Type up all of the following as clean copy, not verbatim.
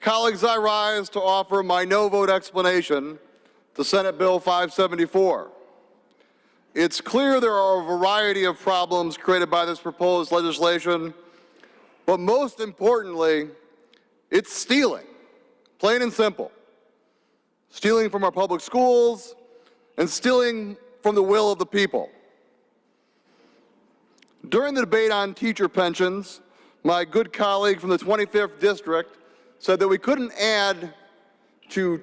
Colleagues, I rise to offer my no vote explanation to Senate Bill 574. It's clear there are a variety of problems created by this proposed legislation, but most importantly, it's stealing, plain and simple. Stealing from our public schools and stealing from the will of the people. During the debate on teacher pensions, my good colleague from the 25th District said that we couldn't add to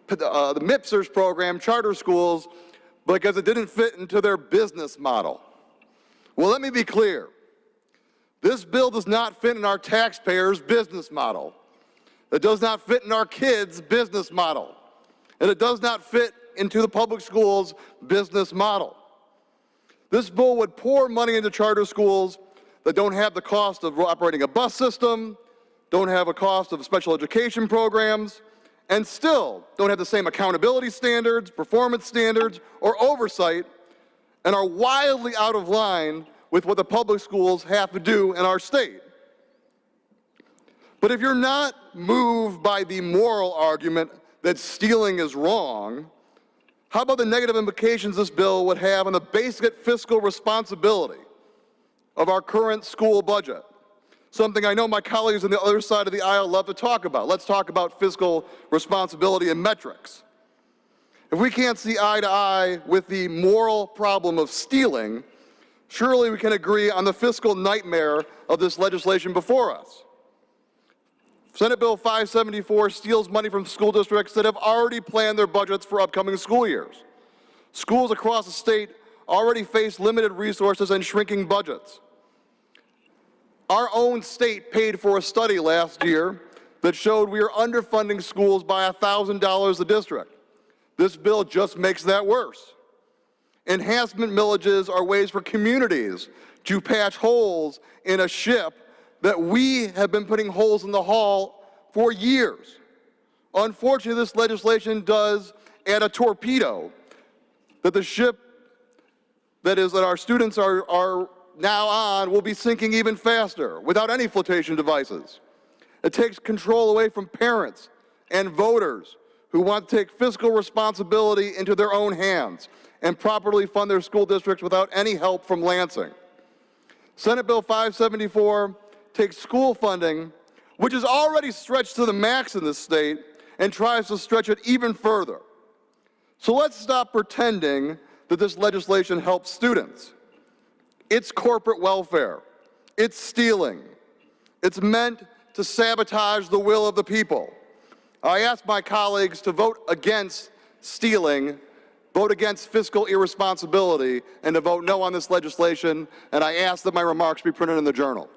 the MIPSers program charter schools because it didn't fit into their business model. Well, let me be clear. This bill does not fit in our taxpayers' business model. It does not fit in our kids' business model. And it does not fit into the public schools' business model. This bill would pour money into charter schools that don't have the cost of operating a bus system, don't have a cost of special education programs, and still don't have the same accountability standards, performance standards, or oversight, and are wildly out of line with what the public schools have to do in our state. But if you're not moved by the moral argument that stealing is wrong, how about the negative implications this bill would have on the basic fiscal responsibility of our current school budget? Something I know my colleagues on the other side of the aisle love to talk about. Let's talk about fiscal responsibility and metrics. If we can't see eye to eye with the moral problem of stealing, surely we can agree on the fiscal nightmare of this legislation before us. Senate Bill 574 steals money from school districts that have already planned their budgets for upcoming school years. Schools across the state already face limited resources and shrinking budgets. Our own state paid for a study last year that showed we are underfunding schools by $1,000 a district. This bill just makes that worse. Enhancement millages are ways for communities to patch holes in a ship that we have been putting holes in the hull for years. Unfortunately, this legislation does add a torpedo that the ship that our students are now on will be sinking even faster without any flotation devices. It takes control away from parents and voters who want to take fiscal responsibility into their own hands and properly fund their school districts without any help from Lansing. Senate Bill 574 takes school funding, which is already stretched to the max in this state, and tries to stretch it even further. So let's stop pretending that this legislation helps students. It's corporate welfare. It's stealing. It's meant to sabotage the will of the people. I ask my colleagues to vote against stealing, vote against fiscal irresponsibility, and to vote no on this legislation, and I ask that my remarks be printed in the Journal.